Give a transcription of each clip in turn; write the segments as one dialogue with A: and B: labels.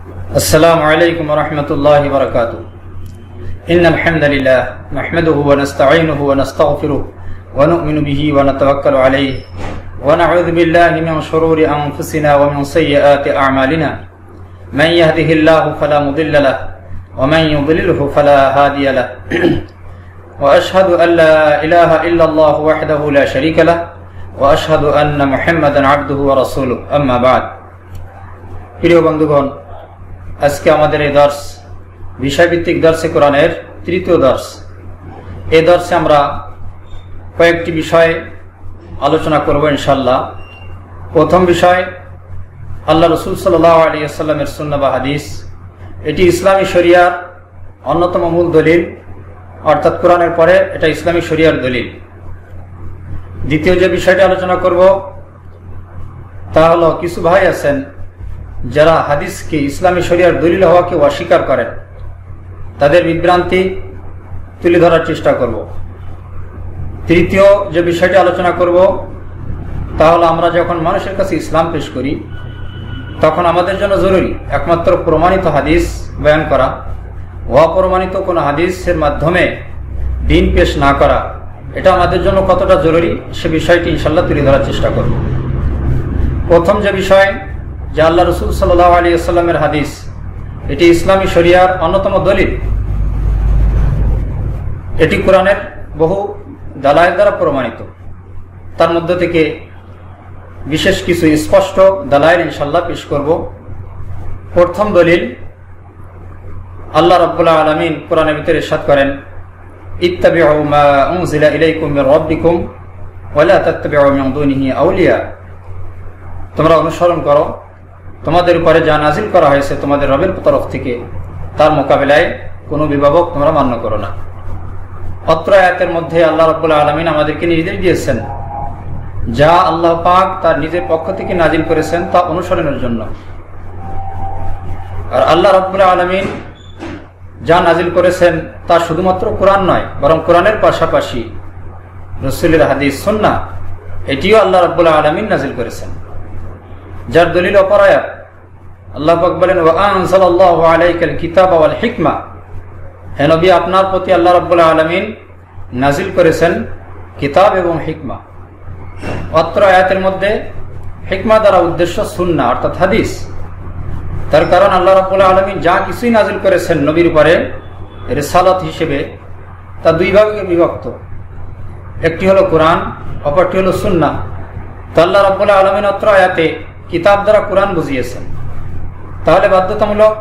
A: السلام عليكم ورحمة الله وبركاته. إن الحمد لله نحمده ونستعينه ونستغفره ونؤمن به ونتوكل عليه ونعوذ بالله من شرور أنفسنا ومن سيئات أعمالنا. من يهده الله فلا مضل له ومن يضلله فلا هادي له. وأشهد أن لا إله إلا الله وحده لا شريك له وأشهد أن محمدا عبده ورسوله. أما بعد. প্রিয় বন্ধুগণ, আজকে আমাদের এই দর্স বিষয়ভিত্তিক দর্শে কোরআনের তৃতীয় দর্স। এই দর্শে আমরা কয়েকটি বিষয় আলোচনা করব ইনশাআল্লাহ। প্রথম বিষয় আল্লাহ রসুল সাল্লাল্লাহু আলাইহি ওয়াসাল্লামের সুন্নাহ বা হাদিস। এটি ইসলামী শরিয়ার অন্যতম মূল দলিল, অর্থাৎ কোরআনের পরে এটা ইসলামী শরিয়ার দলিল। দ্বিতীয় যে বিষয়টি আলোচনা করব তা হলো, কিছু ভাই আছেন যারা হাদিসকে ইসলামী শরিয়ার দলিল হওয়াকে অস্বীকার করেন, তাদের বিভ্রান্তি তুলে ধরার চেষ্টা করব। তৃতীয় যে বিষয়টি আলোচনা করব তা হলো, আমরা যখন মানুষের কাছে ইসলাম পেশ করি তখন আমাদের জন্য জরুরি একমাত্র প্রমাণিত হাদিস বয়ান করা, অপ্রমাণিত কোনো হাদিসের মাধ্যমে দিন পেশ না করা। এটা আমাদের জন্য কতটা জরুরি সে বিষয়টি ইনশাআল্লাহ তুলে ধরার চেষ্টা করব। প্রথম যে বিষয়, যে আল্লাহ রসুল সাল্লাল্লাহু আলাইহি ওয়াসাল্লামের হাদিস, এটি ইসলামী শরিয়ার অন্যতম দলিল। এটি কোরআনের বহু দালায়েল দ্বারা প্রমাণিত। তার মধ্যে থেকে বিশেষ কিছু স্পষ্ট দালায়েল ইনশাআল্লাহ পেশ করব। প্রথম দলিল, আল্লাহ রাব্বুল আলামিন কোরআনের ভিতরে ইরশাদ করেন, ইত্তাবিউ মা উনজিলা ইলাইকুম মির রাব্বিকুম ওয়া লা তাত্তাবিউ মিন দুনিহি আউলিয়া। তোমরা অনুসরণ করো তোমাদের উপরে যা নাজিল করা হয়েছে তোমাদের রবের তরফ থেকে, তার মোকাবেলায় কোনো অভিভাবক তোমরা মান্য করো না। অত্র আয়াতের মধ্যে আল্লাহ রাব্বুল আলামিন আমাদেরকে নির্দেশ দিয়েছেন যা আল্লাহ পাক তার নিজের পক্ষ থেকে নাজিল করেছেন তা অনুসরণের জন্য। আর আল্লাহ রাব্বুল আলামিন যা নাজিল করেছেন তা শুধুমাত্র কোরআন নয়, বরং কোরআনের পাশাপাশি রাসূলের হাদিস সুন্নাহ, এটিও আল্লাহ রাব্বুল আলামিন নাজিল করেছেন। যার দলিল অপর আয়াত, আল্লাহ পাক বলেন, ওয়া আনজালাল্লাহু আলাইকাল কিতাবা ওয়াল হিকমা। হে নবী, আপনার প্রতি আল্লাহ রাব্বুল আলামিন নাজিল করেছেন কিতাব এবং হিকমা। অত্র আয়াতের মধ্যে হিকমা দ্বারা উদ্দেশ্য সুন্নাহ অর্থাৎ হাদিস। তার কারণ আল্লাহ রাব্বুল আলামিন যা কিছুই নাজিল করেছেন নবীর উপরে রিসালাত হিসেবে, তা দুই ভাগে বিভক্ত। একটি হলো কোরআন, অপরটি হলো সুন্নাহ। তো আল্লাহ রাব্বুল আলামিন অত্র আয়াতে কিতাব দ্বারা কোরআন বুঝিয়েছেন, তাহলে বাধ্যতামূলক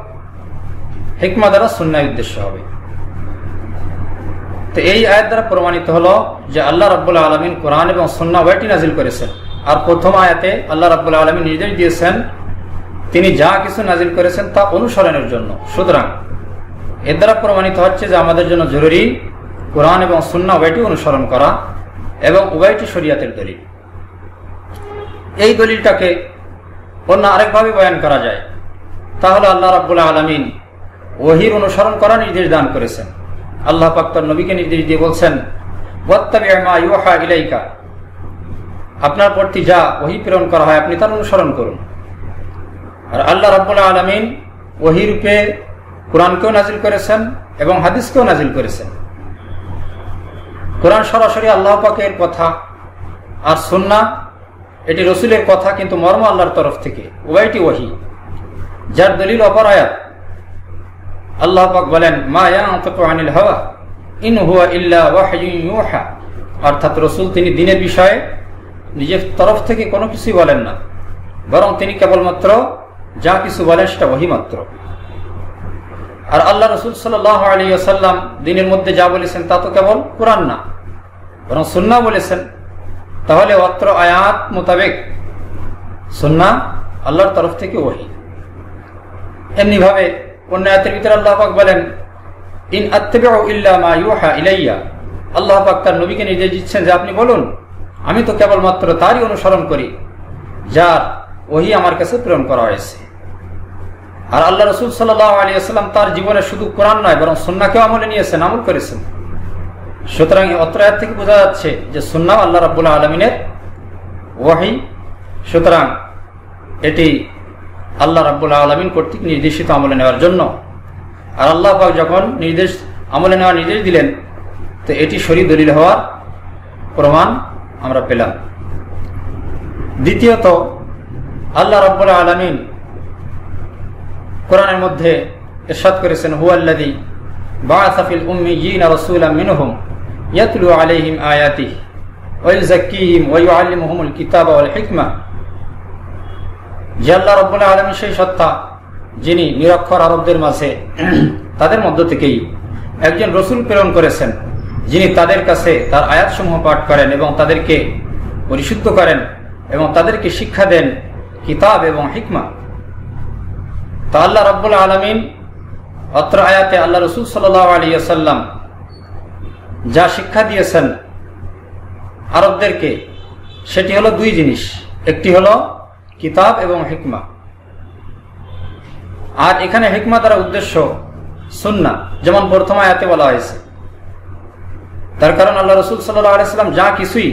A: হিকমা দ্বারা সুন্নাহ উদ্দেশ্য হবে। তো এই আয়াত দ্বারা প্রমাণিত হলো যে আল্লাহ রাব্বুল আলামিন কোরআন এবং সুন্নাহ উভয়টি নাজিল করেছেন। আর প্রথম আয়াতে আল্লাহ রাব্বুল আলামিন নির্দেশ দিয়েছেন তিনি যা কিছু নাজিল করেছেন তা অনুসরণের জন্য। সুতরাং এর দ্বারা প্রমাণিত হচ্ছে যে আমাদের জন্য জরুরি কোরআন এবং সুন্নাহ উভয়টি অনুসরণ করা, এবং উভয়টি শরিয়াতের দলিল। এই দলিলটাকে অন্য আরেকভাবে বয়ান করা যায়, তাহলে আল্লাহ রাব্বুল আলামিন ওহীর অনুসরণ করা নির্দেশ দান করেছেন। আল্লাহ পাক তার নবীকে নির্দেশ দিয়ে বলছেন, ওয়াত্তাবি' মা ইউহা ইলাইকা। আপনার প্রতি যা ওহী প্রেরণ করা হয় আপনি তার অনুসরণ করুন। আর আল্লাহ রাব্বুল আলামিন ওহী রূপে কোরআনকেও নাজিল করেছেন এবং হাদিসকেও নাজিল করেছেন। কোরআন সরাসরি আল্লাহ পাকের কথা, আর সুন্নাহ এটি রসুলের কথা, কিন্তু মর্ম আল্লাহর তরফ থেকে, উভয়টি ওহী। যার দলিল অপর আয়াত, আল্লাহ পাক বলেন, মা ইয়ানতিকু আনিল হাওয়া ইন হুয়া ইল্লা ওয়াহয়ুন ইউহা। অর্থাৎ রসুল তিনি দ্বীনের বিষয়ে নিজের তরফ থেকে কোনো কিছুই বলেন না, বরং তিনি কেবলমাত্র যা কিছু বলেন সেটা ওহী মাত্র। আর আল্লাহ রসুল সাল্লাল্লাহু আলাইহি ওয়াসাল্লাম দ্বীনের মধ্যে যা বলেছেন তা তো কেবল কোরআন না, বরং সুন্নাহ বলেছেন। তাহলে অত্র আয়াত মোতাবেক সুন্নাহ আল্লাহর তরফ থেকে ওহী। এমনি ভাবে অন্য আয়াতের ভিতরে আল্লাহ পাক বলেন, ইন আত্তাবিউ ইল্লা মা ইউহা ইলাইয়া। আল্লাহ পাক তার নবীকে নির্দেশ দিচ্ছেন যে আপনি বলুন, আমি তো কেবলমাত্র তারই অনুসরণ করি যার ওহী আমার কাছে প্রেরণ করা হয়েছে। আর আল্লাহ রসুল সাল্লাল্লাহু আলাইহি ওয়াসাল্লাম তার জীবনে শুধু কোরআন নয় বরং সুন্নাহকেও আমলে নিয়েছেন, আমল করেছেন। সুতরাং অত্র আয়াত থেকে বোঝা যাচ্ছে যে সুন্নাহ আল্লাহ রাব্বুল আলামিনের ওহী। সুতরাং এটি আল্লাহ রাব্বুল আলামিন কর্তৃক নির্দেশিত আমলে নেওয়ার জন্য। আর আল্লাহ পাক যখন আমলে নেওয়ার নির্দেশ দিলেন, তো এটি শরীর দলিল হওয়ার প্রমাণ আমরা পেলাম। দ্বিতীয়ত, আল্লাহ রাব্বুল আলামিন কোরআনের মধ্যে ইরশাদ করেছেন, হুয়াল্লাযী বাআসা ফিল উম্মিয়্যিনা রাসূলাম মিনহুম ইয়াতলু আলাইহিম আয়াতিহি ওয়া ইউযাক্কিহিম ওয়া ইউআল্লিমুহুমুল কিতাবা ওয়াল হিকমা। যে আল্লাহ রাব্বুল আলামিন সেই সত্তা, যিনি নিরক্ষর আরবদের মাঝে তাদের মধ্য থেকেই একজন রসুল প্রেরণ করেছেন, যিনি তাদের কাছে তার আয়াতসমূহ পাঠ করেন এবং তাদেরকে পরিশুদ্ধ করেন এবং তাদেরকে শিক্ষা দেন কিতাব এবং হিকমা। তা আল্লাহ রাব্বুল আলামিন অত্র আয়াতে আল্লাহ রসুল সাল্লাল্লাহু আলাইহি ওয়াসাল্লাম যা শিক্ষা দিয়েছেন আরবদেরকে, সেটি হলো দুই জিনিস, একটি হলো কিতাব এবং হিকমা। আর এখানে হিকমা দ্বারা উদ্দেশ্য সুন্নাহ, যেমন প্রথম আয়াতে বলা হয়েছে। তার কারণ আল্লাহ রসুল সাল্লাল্লাহু আলাইহি ওয়াসাল্লাম যা কিছুই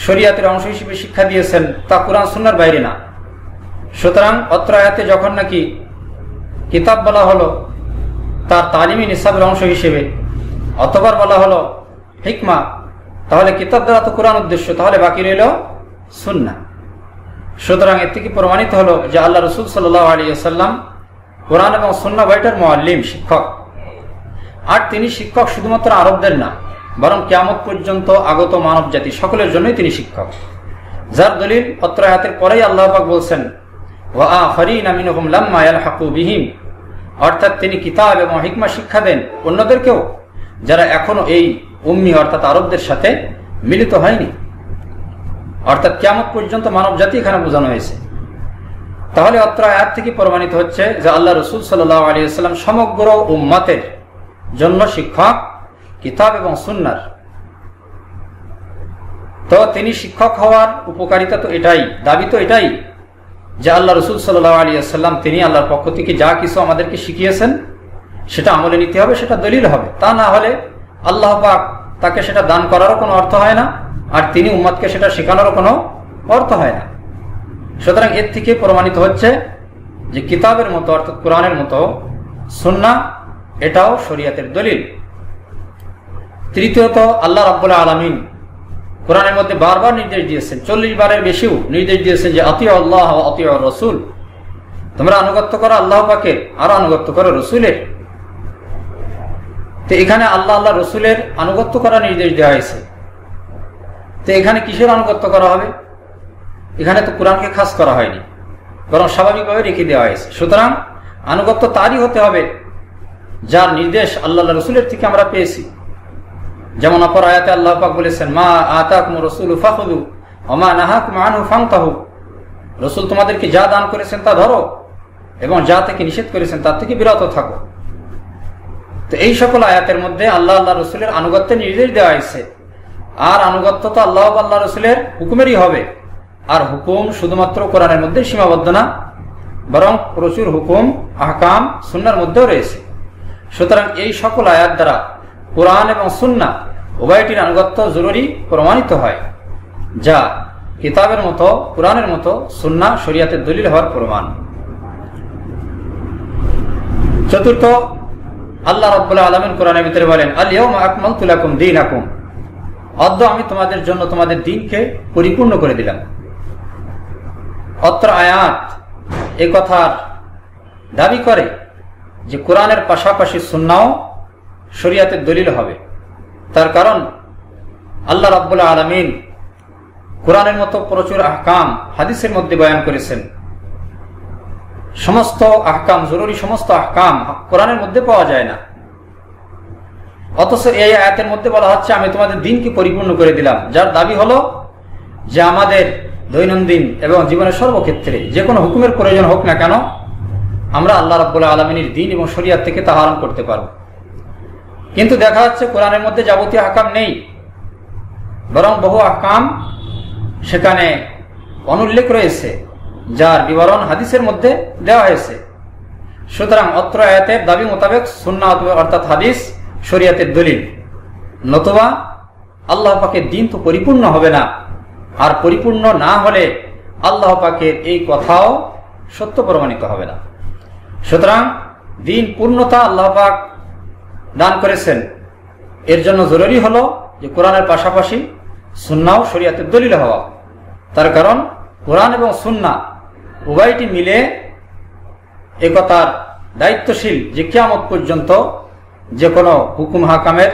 A: শরীয়তের অংশ হিসেবে শিক্ষা দিয়েছেন তা কুরআন সুন্নাহর বাইরে না। সুতরাং অত্র আয়াতে যখন নাকি কিতাব বলা হলো তার তালিমি নিসাবের অংশ হিসেবে, অতঃপর বলা হলো হিকমা, তাহলে কিতাব দ্বারা তো কুরআন উদ্দেশ্য, তাহলে বাকি রইল সুন্নাহ। সুতরাং এর থেকে প্রমাণিত হলো যে আল্লাহ রসুল সাল্লাল্লাহু আলাইহি ওয়াসাল্লাম কোরআন এবং সুন্নাহ বইটার মুআল্লিম, শিক্ষক। আর তিনি শিক্ষক শুধুমাত্র আরবদের না, বরং কিয়ামত পর্যন্ত আগত মানব জাতি সকলের জন্যই তিনি শিক্ষক। যার দলিল অত্র আয়াতের পরেই আল্লাহ পাক বলছেন, ওয়া আখারিনা মিনহুম লাম্মা ইয়ালহাকু বিহিম, অর্থাৎ তিনি কিতাব এবং হিকমা শিক্ষা দেন অন্যদেরকেও, যারা এখনো এই উম্মি অর্থাৎ আরবদের সাথে মিলিত হয়নি। অর্থাৎ কিয়ামত পর্যন্ত মানব জাতি এখানে বোঝানো হয়েছে। তাহলে অত্র আয়াত থেকে প্রমাণিত হচ্ছে যে আল্লাহ রসুল সাল্লাল্লাহু আলাইহি ওয়াসাল্লাম সমগ্র উম্মতের জন্য শিক্ষক কিতাব এবং সুন্নাহর। তো তিনি শিক্ষক হওয়ার উপকারিতা তো এটাই, দাবি তো এটাই যে আল্লাহ রসুল সাল্লাল্লাহু আলাইহি ওয়াসাল্লাম তিনি আল্লাহর পক্ষ থেকে যা কিছু আমাদেরকে শিখিয়েছেন সেটা আমলে নিতে হবে, সেটা দলিল হবে। তা না হলে আল্লাহ পাক তাকে সেটা দান করারও কোনো অর্থ হয় না, আর তিনি উম্মতকে সেটা শেখানোরও কোনো অর্থ হয় না। সুতরাং এর থেকে প্রমাণিত হচ্ছে যে কিতাবের মতো অর্থাৎ কোরআনের মতো সুন্নাহ এটাও শরীয়তের দলিল। তৃতীয়ত, আল্লাহ রাব্বুল আলামিন কোরআনের মধ্যে বারবার নির্দেশ দিয়েছেন, 40 বারের বেশিও নির্দেশ দিয়েছেন যে আতিউ আল্লাহ ওয়া আতিউ রাসূল, তোমরা আনুগত্য করো আল্লাহ পাকের আর আনুগত্য করো রসুলের। তো এখানে আল্লাহ রসুলের আনুগত্য করার নির্দেশ দেওয়া হয়েছে। তো এখানে কিসের আনুগত্য করা হবে? এখানে তো কোরআনকে খাস করা হয়নি, বরং স্বাভাবিকভাবে রেখে দেওয়া হয়েছে। সুতরাং আনুগত্য তারই হতে হবে যার নির্দেশ আল্লাহ রসুলের থেকে আমরা পেয়েছি। যেমন অপর আয়াতে আল্লাহ পাক বলেছেন, মা আতাকুমুর রাসূলু ফাখুযু ওয়া মা নাহাকুম আনহু ফান্তাহু, রসুল তোমাদেরকে যা দান করেছেন তা ধরো এবং যা থেকে নিষেধ করেছেন তার থেকে বিরত থাকো। তো এই সকল আয়াতের মধ্যে আল্লাহ রসুলের আনুগত্যের নির্দেশ দেওয়া হয়েছে। আর আনুগত্য তো আল্লাহ রসুলের হুকুমেরই হবে। আর হুকুম শুধুমাত্র কোরআনের মধ্যে সীমাবদ্ধ না, বরং প্রচুর হুকুম আহকাম সুন্নাহর মধ্যেও রয়েছে। সুতরাং এই সকল আয়াত দ্বারা কোরআন এবং সুন্নাহ উভয়টির আনুগত্য জরুরি প্রমাণিত হয়, যা কিতাবের মতো কোরআনের মতো সুন্নাহ শরীয়তের দলিল হওয়ার প্রমাণ। চতুর্থ, আল্লাহ রাব্বুল আলামিন কোরআনের ভিতরে বলেন, আল ইয়াউমা আকমালতু লাকুম দীনাকুম, অদ্য আমি তোমাদের জন্য তোমাদের দ্বীনকে পরিপূর্ণ করে দিলাম। অত্র আয়াত এ কথার দাবি করে যে কোরআনের পাশাপাশি সুন্নাহও শরীয়তের দলিল হবে। তার কারণ আল্লাহ রাব্বুল আলামিন কোরআনের মতো প্রচুর আহকাম হাদিসের মধ্যে বয়ান করেছেন। সমস্ত আহকাম, জরুরি সমস্ত আহকাম কোরআনের মধ্যে পাওয়া যায় না, অথচ এই আয়াতের মধ্যে বলা হচ্ছে আমি তোমাদের দ্বীনকে পরিপূর্ণ করে দিলাম, যার দাবি হলো যে আমাদের দৈনন্দিন এবং জীবনের সর্বক্ষেত্রে যে কোনো হুকুমের প্রয়োজন হোক না কেন, আমরা আল্লাহ রাব্বুল আলামিনের দ্বীন এবং শরীয়ত থেকে তা আহরণ করতে পারব। কিন্তু দেখা যাচ্ছে কোরআনের মধ্যে যাবতীয় আহকাম নেই, বরং বহু আহকাম সেখানে অনুল্লেখ রয়েছে, যার বিবরণ হাদিসের মধ্যে দেওয়া হয়েছে। সুতরাং অত্র আয়াতের দাবি মোতাবেক সুন্নাহ অর্থাৎ হাদিস শরীয়তের দলিল, নতুবা আল্লাহ পাকের দ্বীন তো পরিপূর্ণ হবে না। আর পরিপূর্ণ না হলে আল্লাহ পাকের এই কথাও সত্য প্রমাণিত হবে না। সুতরাং দিন পূর্ণতা আল্লাহ পাক দান করেছেন, এর জন্য জরুরি হলো যে কোরআনের পাশাপাশি সুন্নাহ শরীয়তের দলিল হওয়া। তার কারণ কোরআন এবং সুন্নাহ উভয়টি মিলে একতার দায়িত্বশীল যে কিয়ামত পর্যন্ত যে কোনো হুকুম হাকামের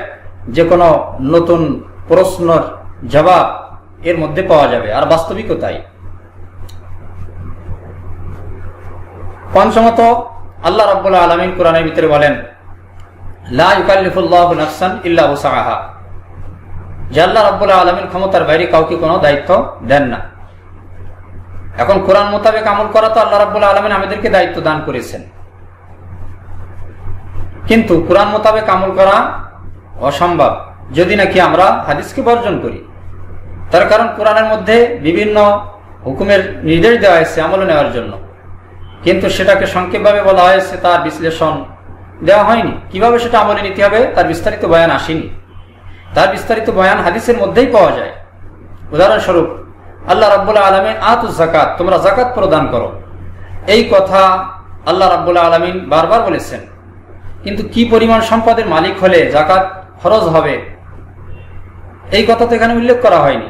A: যে কোনো নতুন প্রশ্নের জবাব এর মধ্যে পাওয়া যাবে, আর বাস্তবিকও তাই। পঞ্চমত, আল্লাহ রাব্বুল আলামিন কোরআনের ভিতরে বলেন, লা ইউকাল্লিফুল্লাহু নাফসান ইল্লা উসআহা, যে আল্লাহ রাব্বুল আলামিন ক্ষমতার বাইরে কাউকে কোনো দায়িত্ব দেন না। এখন কোরআন মোতাবেক আমল করা তো আল্লাহ রাব্বুল আলামিন আমাদেরকে দায়িত্ব দান করেছেন, কিন্তু কোরআন মোতাবেক আমল করা অসম্ভব যদি নাকি আমরা হাদিসকে বর্জন করি। তার কারণ কোরআনের মধ্যে বিভিন্ন হুকুমের নির্দেশ দেওয়া হয়েছে আমল নেওয়ার জন্য, কিন্তু সেটাকে সংক্ষেপভাবে বলা হয়েছে, তার বিশ্লেষণ দেওয়া হয়নি। কিভাবে সেটা আমলে নিতে হবে তার বিস্তারিত বয়ান আসেনি। তার বিস্তারিত বয়ান হাদিসের মধ্যেই পাওয়া যায়। উদাহরণস্বরূপ আল্লাহ রাব্বুল আলামিন আতুজ যাকাত, তোমরা যাকাত প্রদান করো, এই কথা আল্লাহ রাব্বুল আলামিন বারবার বলেছেন, কিন্তু কি পরিমাণ সম্পদের মালিক হলে যাকাত ফরজ হবে এই কথা তো এখানে উল্লেখ করা হয়নি।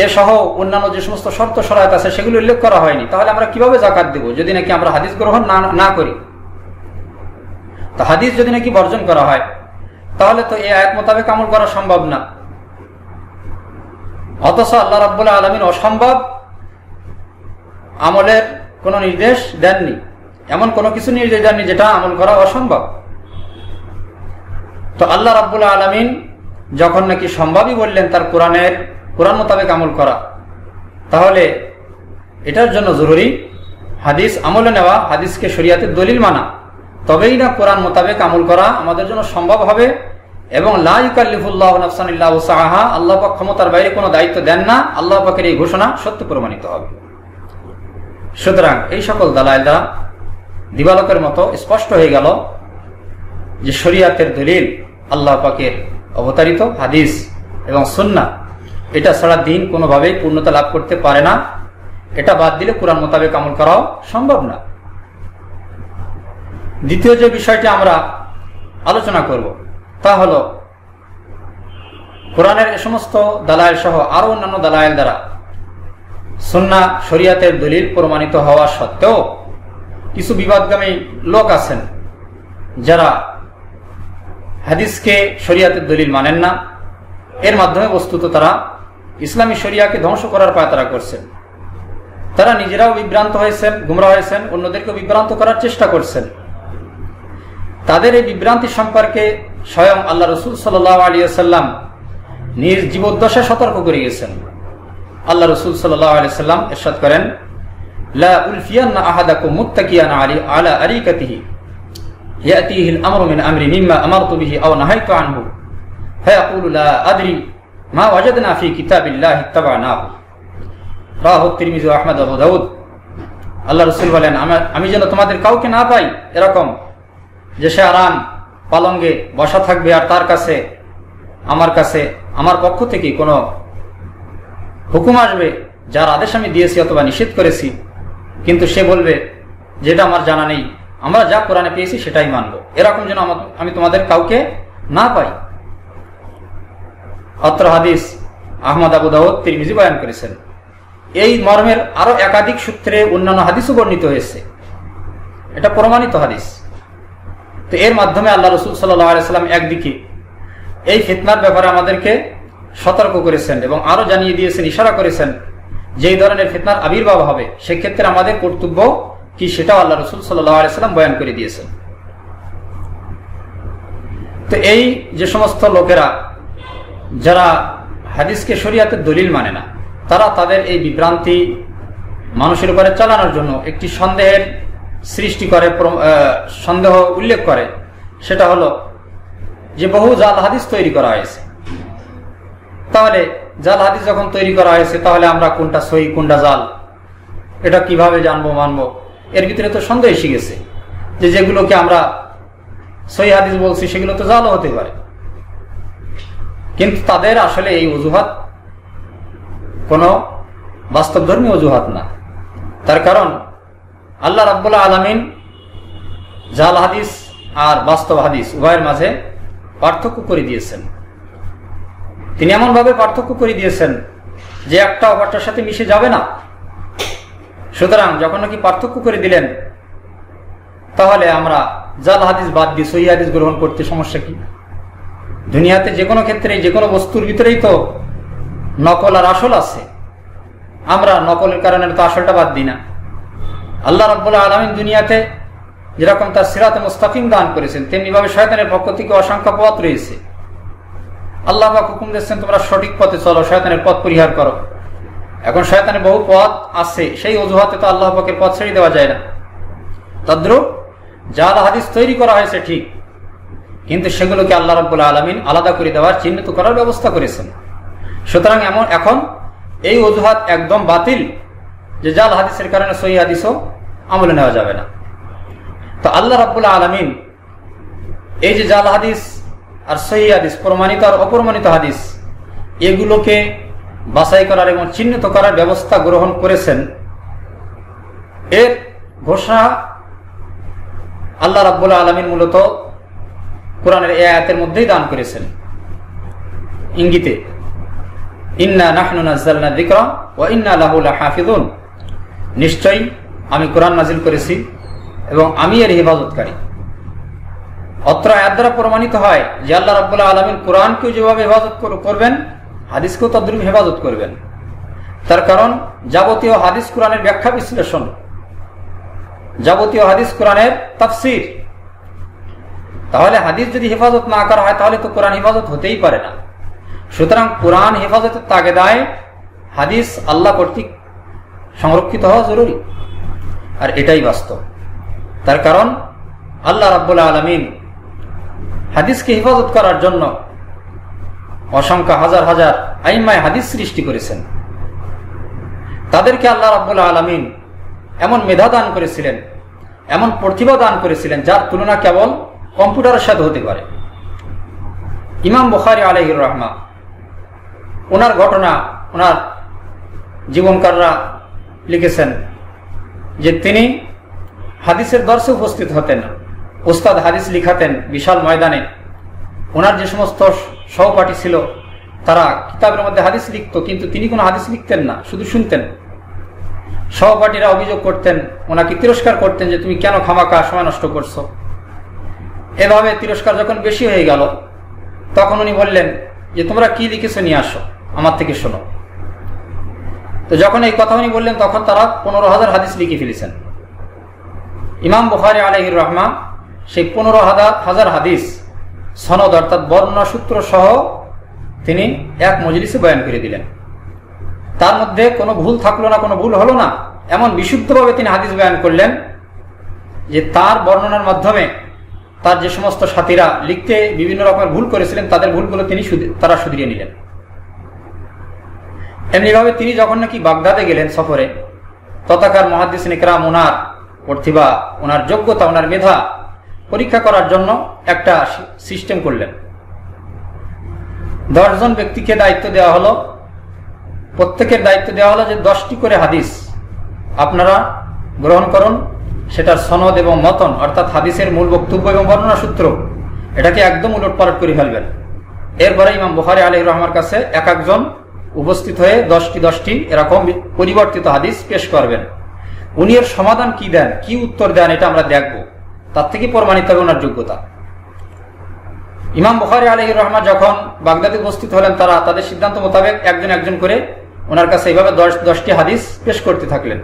A: এসহ অন্যান্য যে সমস্ত শর্ত শরায়ত আছে সেগুলো উল্লেখ করা হয়নি। তাহলে আমরা কিভাবে যাকাত দেব যদি নাকি আমরা হাদিস গ্রহণ না করি? তো হাদিস যদি নাকি বর্জন করা হয় তাহলে তো এই আয়াত মোতাবেক আমল করা সম্ভব না। অথচ আল্লাহ রাব্বুল আলামিন অসম্ভব আমলের কোনো নির্দেশ দেননি, এমন কোনো কিছু নির্দেশ দেননি যেটা আমল করা অসম্ভব। তো আল্লাহ রাব্বুল আলামিন যখন নাকি সম্ভবই বললেন তার কোরআন মোতাবেক আমল করা, তাহলে এটার জন্য জরুরি হাদিস আমলে নেওয়া, হাদিসকে শরীয়তের দলিল মানা, তবেই না কোরআন মোতাবেক আমল করা আমাদের জন্য সম্ভব হবে। এবং লা ইউকাল্লিফুল্লাহু নাফসান ইল্লা উসআহা, আল্লাহ পাক ক্ষমতার বাইরে কোনো দায়িত্ব দেন না, আল্লাহ পাকের এই ঘোষণা সত্য প্রমাণিত হবে। সুতরাং এই সকল দালাইল দ্বারা দিবালোকের মতো স্পষ্ট হয়ে গেল যে শরীয়তের দলিল আল্লাহ পাকের অবতারিত হাদিস এবং সুন্নাহ, এটা ছাড়া দিন কোনোভাবেই পূর্ণতা লাভ করতে পারে না। এটা বাদ দিলে কোরআন মোতাবেক আমল করাও সম্ভব না। দ্বিতীয় যে বিষয়টি আমরা আলোচনা করব তা হল কোরআনের এ সমস্ত দালাইল সহ আরো অন্যান্য দালাইল দ্বারা সুন্নাহ শরীয়তের দলিল প্রমাণিত হওয়া সত্ত্বেও কিছু বিবাদগামী লোক আছেন যারা হাদিসকে শরীয়তের দলিল মানেন না। এর মাধ্যমে বস্তুত তারা ইসলামী শরিয়াকে ধ্বংস করার পায়তারা করছেন। তারা নিজেরাও বিভ্রান্ত হয়েছেন, গুমরা হয়েছেন, অন্যদেরকে বিভ্রান্ত করার চেষ্টা করছেন। তাদের এই বিভ্রান্তি সম্পর্কে স্বয়ং আল্লাহ রাসূল সাল্লাল্লাহু আলাইহি ওয়াসাল্লাম নিজ জীবদ্দশায় সতর্ক করে গেছেন। আল্লাহ রাসূল সাল্লাল্লাহু আলাইহি ওয়াসাল্লাম ইরশাদ করেন, লা উলফিয়ান্না আহাদাকুম মুত্তাকিয়ান আলা আরিকাতিহি ইয়াতিহি আল-আমরু মিন আমরি মিম্মা আমারতু বিহি আও নাহাইতু আনহু ফায়াকুলু লা আদরি মা ওয়াজাদনা ফি কিতাবিল্লাহি ইত্তাবানাহু। রাওয়াহু তিরমিজি ওয়া আহমদ ওয়া আবু দাউদ। আল্লাহ রাসূল বলেন, আমি যেন তোমাদের কাউকে না পাই এরকম যে সে আরাম পালঙ্গে বসা থাকবে আর তার কাছে আমার পক্ষ থেকে কোনো হুকুম আসবে যার আদেশ আমি দিয়েছি অথবা নিষেধ করেছি, কিন্তু সে বলবে যেটা আমার জানা নেই, আমরা যা কোরআনে পেয়েছি সেটাই মানব। এরকম যেন আমি তোমাদের কাউকে না পাই। অত্র হাদিস আহমদ, আবু দাউদ, তিরমিজি বয়ান করেছেন। এই মর্মের আরো একাধিক সূত্রে অন্যান্য হাদিসও বর্ণিত হয়েছে, এটা প্রমাণিত হাদিস। তো এর মাধ্যমে আল্লাহ রাসূল সাল্লাল্লাহু আলাইহি ওয়াসাল্লাম একদিকে এই ফিতনার ব্যাপারে আমাদেরকে সতর্ক করেছেন এবং আরো জানিয়ে দিয়েছেন, ইশারা করেছেন যে এই ধরনের ফিতনার আবির্ভাব হবে, সেক্ষেত্রে আমাদের কর্তব্য কি সেটাও আল্লাহ রাসূল সাল্লাল্লাহু আলাইহি ওয়াসাল্লাম বয়ান করে দিয়েছেন। তো এই যে সমস্ত লোকেরা যারা হাদিসকে শরীয়তের দলিল মানে না, তারা তাদের এই বিভ্রান্তি মানুষের উপরে চালানোর জন্য একটি সন্দেহের সৃষ্টি করে, সন্দেহ উল্লেখ করে। সেটা হলো যে বহু জাল হাদিস তৈরি করা হয়েছে। তাহলে জাল হাদিস যখন তৈরি করা হয়েছে, তাহলে আমরা কোনটা সহি কোনটা জাল এটা কিভাবে জানবো মানবো? এর ভিতরে তো সন্দেহ এসে গেছে যে যেগুলোকে আমরা সহি হাদিস বলছি সেগুলো তো জালও হতে পারে। কিন্তু তাদের আসলে এই অজুহাত কোনো বাস্তবধর্মী অজুহাত না। তার কারণ আল্লাহ রাব্বুল আলামিন জাল হাদিস আর বাস্তব হাদিস উভয়ের মাঝে পার্থক্য করে দিয়েছেন। তিনি এমনভাবে পার্থক্য করে দিয়েছেন যে একটা অপরটার সাথে মিশে যাবে না। সুতরাং যখন নাকি পার্থক্য করে দিলেন, তাহলে আমরা জাল হাদিস বাদ দিয়ে সহিহ হাদিস গ্রহণ করতে সমস্যা কি? দুনিয়াতে যে কোনো ক্ষেত্রে যে কোনো বস্তুর ভিতরেই তো নকল আর আসল আছে। আমরা নকলের কারণে তো আসলটা বাদ দিই না। আল্লাহ রাব্বুল আলামিন দুনিয়াতে যেরকম তার সিরাতে মুস্তাকিম দান করেছেন, তেমনিভাবে শয়তানের পক্ষ থেকে অসংখ্য পথ রয়েছে। আল্লাহ পাক হুকুম দিচ্ছেন তোমরা সঠিক পথে চলো, শয়তানের পথ পরিহার করো। এখন শয়তানের বহু পথ আছে, সেই অজুহাতে তো আল্লাহ পাকের পথ ছেড়ে দেওয়া যায় না। তদ্রূপ জাল হাদিস তৈরি করা হয়েছে ঠিক, কিন্তু সেগুলোকে আল্লাহ রাব্বুল আলামিন আলাদা করে দেওয়ার, চিহ্নিত করার ব্যবস্থা করেছেন। সুতরাং এখন এই অজুহাত একদম বাতিল যে জাল হাদিসের কারণে সহিহ হাদিসও আমলে নেওয়া যাবে না। তো আল্লাহ রাব্বুল আলামিন এই যে জাল হাদিস আর সহিহ হাদিস, প্রমাণিত আর অপ্রমাণিত হাদিস, এগুলোকে বাছাই করার এবং চিহ্নিত করার ব্যবস্থা গ্রহণ করেছেন। এর ঘোষণা আল্লাহ রাব্বুল আলামিন মূলত কোরআনের এই আয়াতের মধ্যেই দান করেছেন, ইঙ্গিতে, ইন্না নাহনু নাযালনা যিকরা ওয়া ইন্না লাহু লাহাফিজুন, নিশ্চয়ই আমি কোরআন নাজিল করেছি এবং আমি এর হেফাজতকারী। অত্র আয়াত দ্বারা প্রমাণিত হয় যে আল্লাহ রাব্বুল আলামিন কোরআনকেও যেভাবে হেফাজত করবেন, হাদিসকেও তদ্রূপ হেফাজত করবেন। তার কারণ যাবতীয় হাদিস কোরআনের ব্যাখ্যা বিশ্লেষণ, যাবতীয় হাদিস কোরআনের তাফসীর। তাহলে হাদিস যদি হেফাজত না করা হয়, তাহলে তো কোরআন হেফাজত হতেই পারে না। সুতরাং কোরআন হেফাজতের তাগেদায় হাদিস আল্লাহ কর্তৃক সংরক্ষিত হওয়া জরুরি, আর এটাই বাস্তব। তার কারণ আল্লাহ রাব্বুল আলামিন হাদিসকে হেফাজত করার জন্য অসংখ্য হাজার হাজার আইম্মায়ে হাদিস সৃষ্টি করেছেন। তাদেরকে আল্লাহ রাব্বুল আলামিন এমন মেধা দান করেছিলেন, এমন প্রতিভা দান করেছিলেন, যার তুলনা কেবল কম্পিউটারের সাথে হতে পারে। ইমাম বুখারী আলাইহির রাহমা, ওনার ঘটনা, ওনার জীবনকাররা লিখেছেন যে তিনি হাদিসের দর্শে উপস্থিত হতেন, ওস্তাদ হাদিস লিখাতেন বিশাল ময়দানে। ওনার যে সমস্ত সহপাঠী ছিল তারা কিতাবের মধ্যে হাদিস লিখত, কিন্তু তিনি কোনো হাদিস লিখতেন না, শুধু শুনতেন। সহপাঠীরা অভিযোগ করতেন, ওনাকে তিরস্কার করতেন যে তুমি কেন খামাখা সময় নষ্ট করছো। এভাবে তিরস্কার যখন বেশি হয়ে গেল, তখন উনি বললেন যে তোমরা কি লিখেছো নিয়ে আসো, আমার থেকে শোনো। তো যখন এই কথা উনি বললেন, তখন তারা 15,000 হাদিস লিখে ফেলেছেন। ইমাম বুখারী আলাইহির রাহমা সেই 15,000 হাদিস সনদ অর্থাৎ বর্ণনা সূত্র সহ তিনি এক মজলিসে বয়ান করে দিলেন। তার মধ্যে কোনো ভুল থাকলো না, কোনো ভুল হলো না, এমন বিশুদ্ধভাবে তিনি হাদিস বয়ান করলেন যে তার বর্ণনার মাধ্যমে তার যে সমস্ত সাথীরা লিখতে বিভিন্ন রকমের ভুল করেছিলেন, তাদের ভুলগুলো তারা শুধরিয়ে নিলেন। এমনিভাবে তিনি যখন নাকি বাগদাদে গেলেন সফরে, তথাকার মুহাদ্দিসিন ইকরাম ওনার প্রতিভা, ওনার যোগ্যতা, ওনার মেধা পরীক্ষা করার জন্য একটা সিস্টেম করলেন। 10 জন ব্যক্তিকে দায়িত্ব দেওয়া হলো, প্রত্যেকের দায়িত্ব দেওয়া হলো যে 10টি করে হাদিস আপনারা গ্রহণ করুন, সেটার সনদ এবং মতন অর্থাৎ হাদিসের মূল বক্তব্য এবং বর্ণনা সূত্র এটাকে একদম উলটপালট করে ফেলবেন। এরপরে ইমাম বুখারী আলাইহির রহমার কাছে এক একজন উপস্থিত হয়ে 10টি এরকম পরিবর্তিত হাদিস পেশ করবেন। উনি এর সমাধান কি দেন, কি উত্তর দেন, এটা আমরা দেখব, তার থেকে প্রমাণিত হবে ওনার যোগ্যতা। ইমাম বুখারী আলাইহির রহমা যখন বাগদাদে উপস্থিত হলেন, তারা তাদের সিদ্ধান্ত মোতাবেক একজন একজন করে ওনার কাছে এইভাবে 10টি হাদিস পেশ করতে থাকলেন।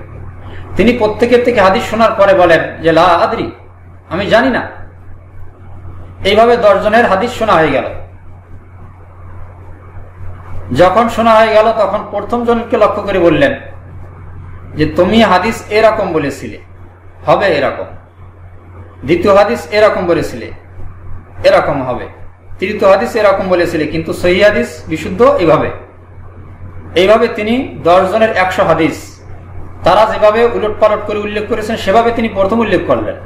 A: তিনি প্রত্যেকের থেকে হাদিস শোনার পরে বলেন যে লা আদরি, আমি জানি না। এইভাবে 10 জনের হাদিস শোনা হয়ে গেল। যখন শোনা হয়ে গেল, তখন প্রথম জনকে লক্ষ্য করে বললেন যে তুমি হাদিস এরকম বলেছিলে, হবে এরকম। দ্বিতীয় হাদিস এরকম বলেছিলে, এরকম হবে। তৃতীয় হাদিস এরকম বলেছিলে, কিন্তু সহিহ হাদিস বিশুদ্ধ এইভাবে তিনি 10 জনের 100 হাদিস তারা যেভাবে উলটপালট করে উল্লেখ করেছেন সেভাবে তিনি প্রথম উল্লেখ করলেন।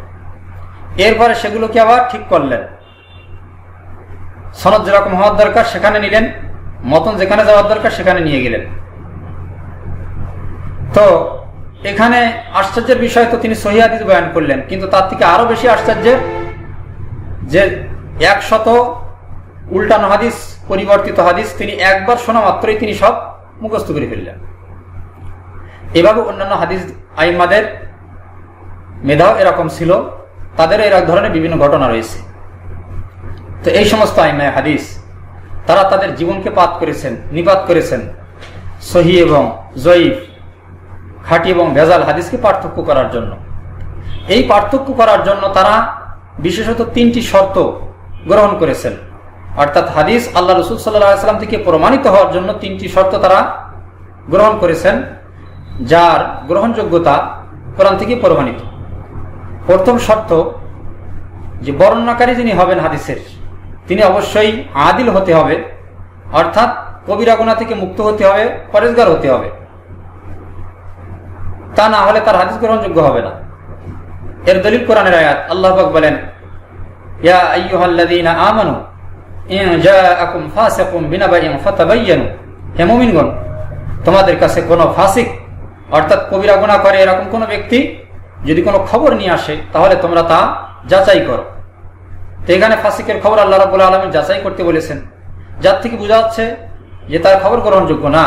A: এরপরে সেগুলোকে আবার ঠিক করলেন, সনদ যেরকম হওয়ার দরকার সেখানে নিলেন, মতন যেখানে যাওয়ার দরকার সেখানে নিয়ে গেলেন। তো এখানে আশ্চর্যের বিষয় তো তিনি সহিহ হাদিস বয়ান করলেন, কিন্তু তার থেকে আরো বেশি আশ্চর্যের যে 100 উল্টানো হাদিস, পরিবর্তিত হাদিস তিনি একবার শোনা মাত্রই তিনি সব মুখস্থ করে ফেললেন। এভাবে অন্যান্য হাদিস আইম্মাদের মেধাও এরকম ছিল, তাদেরও এরকম ধরনের বিভিন্ন ঘটনা রয়েছে। তো এই সমস্ত আইম্মায়ে হাদিস তারা তাদের জীবনকে নিপাত করেছেন সহিহ এবং জয়ীফ, খাঁটি এবং ভেজাল হাদিসকে পার্থক্য করার জন্য। এই পার্থক্য করার জন্য তারা বিশেষত 3টি শর্ত গ্রহণ করেছেন, অর্থাৎ হাদিস আল্লাহ রাসূল সাল্লাল্লাহু আলাইহি ওয়াসাল্লাম থেকে প্রমাণিত হওয়ার জন্য 3টি শর্ত তারা গ্রহণ করেছেন, যার গ্রহণযোগ্যতা কোরআন থেকে প্রমাণিত। প্রথম শর্ত যে বর্ণনাকারী যিনি হবেন হাদিসের, তিনি অবশ্যই আদিল হতে হবে, অর্থাৎ কবিরা গুনাহ থেকে মুক্ত হতে হবে, পরেজগার হতে হবে। তা না হলে তার হাদিস গ্রহণযোগ্য হবে না। এর দলিল কোরআনের আয়াত। আল্লাহ পাক বলেন, ইয়া আইয়ুহাল্লাযীনা আমানু ইন জাআকুম ফাসিকুম বিনাবাইন ফাতাবায়ানু, হে মুমিনগণ, তোমাদের কাছে কোনো ফাসিক অর্থাৎ কবিরা গুনাহ করে এরকম কোনো ব্যক্তি যদি কোনো খবর নিয়ে আসে, তাহলে তোমরা তা যাচাই করো। তো এখানে ফাসিকের খবর আল্লাহ রাব্বুল আলামিন যাচাই করতে বলেছেন, যার থেকে বোঝা যাচ্ছে যে তার খবর গ্রহণযোগ্য না।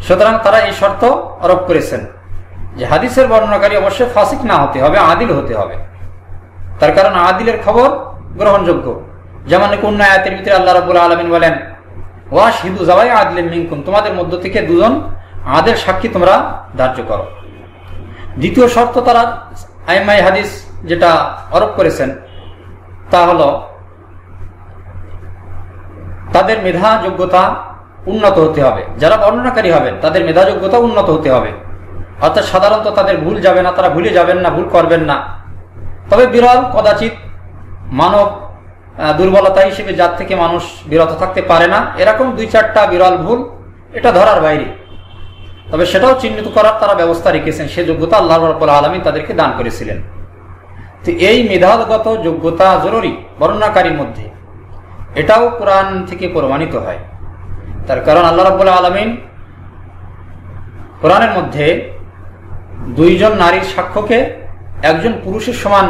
A: সুতরাং তারা এই শর্ত আরোপ করেছেন যে হাদিসের বর্ণনাকারী অবশ্যই ফাসিক না হতে হবে, আদিল হতে হবে। তার কারণ আদিলের খবর গ্রহণযোগ্য। যেমন অন্য আয়াতের ভিতরে আল্লাহ রাব্বুল আলামিন বলেন, ওয়াশহিদু যাওয়াই আদলিন মিনকুম, তোমাদের মধ্য থেকে 2 জন আদিল সাক্ষী তোমরা ধার্য করো। দ্বিতীয় শর্ত তারা আইম্মায়ে হাদিস যেটা আরোপ করেছেন তা হলো তাদের মেধা যোগ্যতা উন্নত হতে হবে। যারা বর্ণনাকারী হবেন তাদের মেধা যোগ্যতা উন্নত হতে হবে, অর্থাৎ সাধারণত তাদের ভুল যাবে না, তারা ভুলে যাবেন না, ভুল করবেন না। তবে বিরল কদাচিৎ মানব দুর্বলতা হিসেবে যার থেকে মানুষ বিরত থাকতে পারে না, এরকম 2-4টা বিরল ভুল এটা ধরার বাইরে, তবে সেটাও চিহ্নিত করার তারা ব্যবস্থা রেখেছেন। সে যোগ্যতা আল্লাহ রাব্বুল আলামিন তাদেরকে দান করেছিলেন। তো এই মেধাগত যোগ্যতা জরুরি বর্ণনাকারীর মধ্যে, এটাও কোরআন থেকে প্রমাণিত হয়। তার কারণ আল্লাহ রাব্বুল আলামিন কোরআনের মধ্যে 2 জন নারীর সাক্ষ্যকে একজন পুরুষের সমান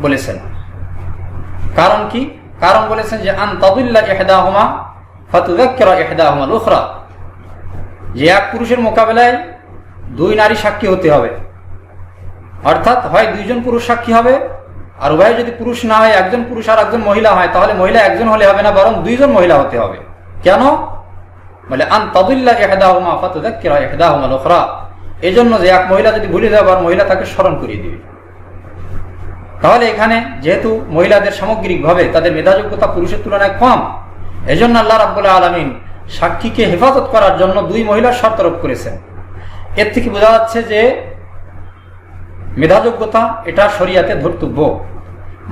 A: বলেছেন। কারণ কি? কারণ বলেছেন যে আন তাদিল্লা ইহদাহুমা ফাতুযাক্কিরা ইহদাহুমা আল উখরা, যে এক পুরুষের মোকাবেলায় 2 নারী সাক্ষী হতে হবে, অর্থাৎ হয় 2 জন পুরুষ সাক্ষী হবে, আর উভয় যদি পুরুষ না হয়, একজন পুরুষ আর একজন মহিলা হয়, তাহলে মহিলা একজন হলে হবে না, বরং 2 জন মহিলা হতে হবে। কেন? বলে আন তাদিল্লা ইহদাহুমা ফাতুযাক্কিরা ইহদাহুমা আল উখরা, এজন্য যে এক মহিলা যদি ভুলে যায়, আর মহিলা তাকে স্মরণ করিয়ে দিবে। তাহলে এখানে যেহেতু মহিলাদের সামগ্রিকভাবে তাদের মেধাযোগ্যতা পুরুষের তুলনায় কম, এজন্য আল্লাহ রাব্বুল আলামিন সাক্ষীকে হেফাজত করার জন্য 2 মহিলার শর্ত আরোপ করেছেন। এর থেকে বোঝা যাচ্ছে যে মেধাযোগ্যতা এটা শরীয়তে ধর্তব্য।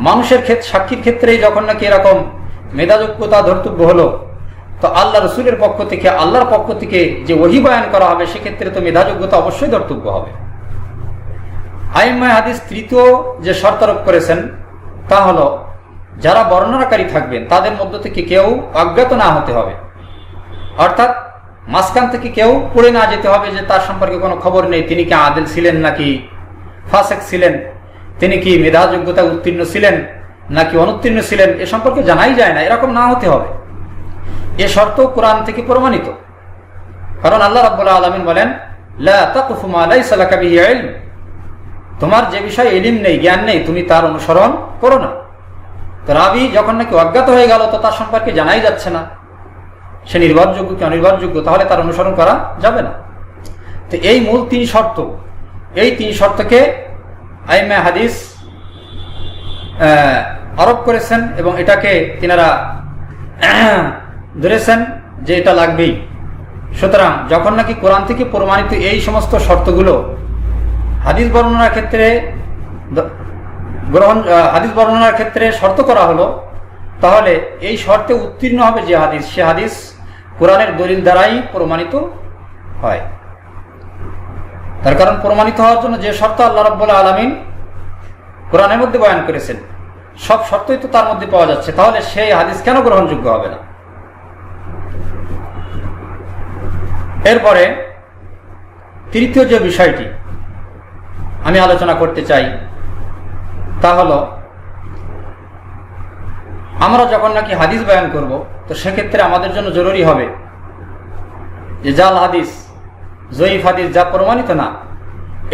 A: মানুষের সাক্ষীর ক্ষেত্রেই যখন নাকি এরকম মেধাযোগ্যতা ধর্তব্য হলো, তো আল্লাহ রসুলের পক্ষ থেকে, আল্লাহর পক্ষ থেকে যে ওহী বয়ান করা হবে, সেক্ষেত্রে তো মেধাযোগ্যতা অবশ্যই ধর্তব্য হবে। আইম্মায়ে হাদিস তৃতীয় যে শর্ত আরোপ করেছেন তা হলো যারা বর্ণনাকারী থাকবেন তাদের মধ্য থেকে কেউ অজ্ঞাত না হতে হবে, অর্থাৎ মাঝখান থেকে কেউ পড়ে না যেতে হবে যে তার সম্পর্কে কোনো খবর নেই, তিনি কি আদিল ছিলেন নাকি ফাসিক ছিলেন, তিনি কি মেধাযোগ্যতা উত্তীর্ণ ছিলেন নাকি অনুত্তীর্ণ ছিলেন, এ সম্পর্কে জানাই যায় না, এরকম না হতে হবে। এ শর্ত কোরআন থেকে প্রমাণিত। কারণ আল্লাহ রাব্বুল আলামিন বলেন, লা তাকফু মা লাইসা লাকা বিহি ইলম, তোমার যে বিষয়ে ইলম নেই, জ্ঞান নেই, তুমি তার অনুসরণ করো না। তো রাবী যখন নাকি অজ্ঞাত হয়ে গেল, তো তার সম্পর্কে জানাই যাচ্ছে না, সে নির্ভরযোগ্য কি অনির্ভরযোগ্য, তাহলে তার অনুসরণ করা যাবে না। তো এই মূল 3 শর্ত, এই 3 শর্তকে আইম্মায়ে হাদিস আরোপ করেছেন এবং এটাকে তিনারা ধরেছেন যে এটা লাগবেই। সুতরাং যখন নাকি কোরআন থেকে প্রমাণিত এই সমস্ত শর্তগুলো হাদিস বর্ণনার ক্ষেত্রে শর্ত করা হলো, তাহলে এই শর্তে উত্তীর্ণ হবে যে হাদিস, সে হাদিস কোরআনের দলিল দ্বারাই প্রমাণিত হয়। তার কারণ প্রমাণিত হওয়ার জন্য যে শর্ত আল্লাহ রাব্বুল আলামিন কোরআনের মধ্যে বয়ান করেছেন, সব শর্তই তো তার মধ্যে পাওয়া যাচ্ছে, তাহলে সেই হাদিস কেন গ্রহণযোগ্য হবে না? এরপরে তৃতীয় যে বিষয়টি আমি আলোচনা করতে চাই তা হলো, আমরা যখন নাকি হাদিস বয়ান করব, তো সেক্ষেত্রে আমাদের জন্য জরুরি হবে যে জাল হাদিস, জয়ীফ হাদিস, যা প্রমাণিত না,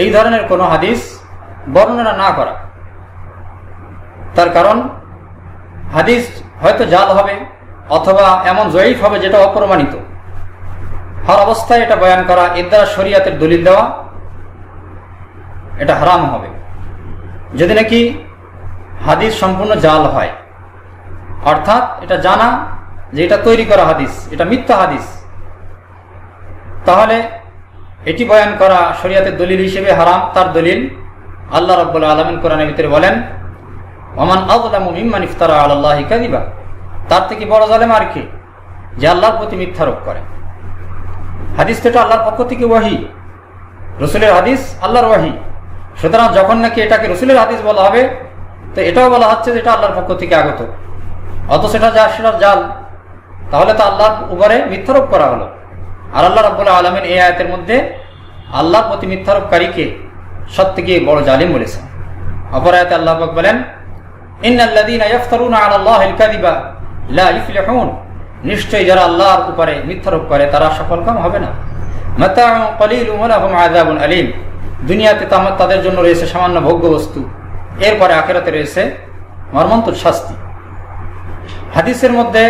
A: এই ধরনের কোনো হাদিস বর্ণনা না করা। তার কারণ হাদিস হয়তো জাল হবে অথবা এমন জয়ীফ হবে যেটা অপ্রমাণিত। হর অবস্থায় এটা বয়ান করা, এর দ্বারা শরীয়তের দলিল দেওয়া, এটা হারাম হবে। যদি নাকি হাদিস সম্পূর্ণ জাল হয়, অর্থাৎ এটা জানা যে এটা তৈরি করা হাদিস, এটা মিথ্যা হাদিস, তাহলে এটি বয়ান করা শরীয়তের দলিল হিসেবে হারাম। তার দলিল আল্লাহ রাব্বুল আলামিন কোরআনের ভিতরে বলেন, ওমান আযলামু মিম্মান ইফতারা আলাল্লাহি কাযিবা, তার থেকে বড় জালেম আর কে, যে আল্লাহর প্রতি মিথ্যারোপ করে। হাদিস তো এটা আল্লাহর পক্ষ থেকে ওয়াহি, রসুলের হাদিস আল্লাহর ওয়াহি। সুতরাং যখন নাকি এটাকে রসুলের হাদিস বলা হবে, তো এটাও বলা হচ্ছে যে এটা আল্লাহর পক্ষ থেকে আগত, অথচ সেটা জাল, তাহলে তো আল্লাহর উপরে মিথ্যারোপ করা হলো। আর আল্লাহ রাব্বুল আলামিন এই আয়াতের মধ্যে আল্লাহর প্রতি মিথ্যারোপকারীকে সবথেকে বড় জালিম বলেছেন। অপর আয়াতে আল্লাহ পাক বলেন, ইন্নাল্লাযীনা ইফতারুনা আলাল্লাহিল কাযিবা লা ইফলিহুন, নিশ্চয়ই যারা আল্লাহর উপরে মিথ্যারোপ করে তারা সফলকাম হবে না। মাতাউন কলিলুন ওয়া লাহুম আযাবুন আলীম, দুনিয়াতে তাদের জন্য রয়েছে সামান্য ভোগ্য বস্তু, এরপরে আখিরাতে রয়েছে মর্মন্তুদ শাস্তি। হাদিসের মধ্যে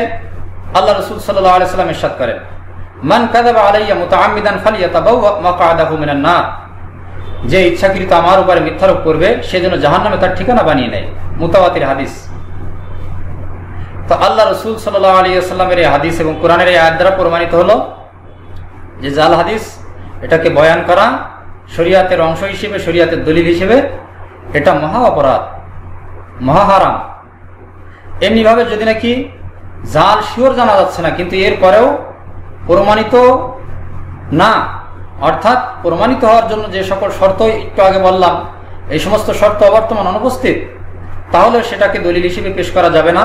A: আল্লাহ রাসূল সাল্লাল্লাহু আলাইহি ওয়াসাল্লাম ইরশাদ করেন, মান কাযাবা আলাইয়া মুতাআম্মিদান ফালিয়াতাবাওয়া মাকআদাহু মিনান নার, যে ইচ্ছাকৃত আমার উপরে মিথ্যারোপ করবে সে যেন জাহান্নামে তার ঠিকানা বানিয়ে নেয়। মুতাওয়াতির হাদিস। তো আল্লাহ রাসূল সাল্লাল্লাহু আলাইহি ওয়াসাল্লামের এই হাদিস এবং কোরআনের এই আয়াত দ্বারা প্রমাণিত হলো যে জাল হাদিস, এটাকে বয়ান করা শরীয়তের অংশ হিসেবে, শরীয়তের দলিল হিসেবে, এটা মহা অপরাধ, মহা হারাম। এমনিভাবে যদি নাকি জাল শিওর জানা যাচ্ছে না, কিন্তু এরপরেও প্রমাণিত না, অর্থাৎ প্রমাণিত হওয়ার জন্য যে সকল শর্ত একটু আগে বললাম, এই সমস্ত শর্ত অবর্তমান অনুপস্থিত, তাহলে সেটাকে দলিল হিসেবে পেশ করা যাবে না,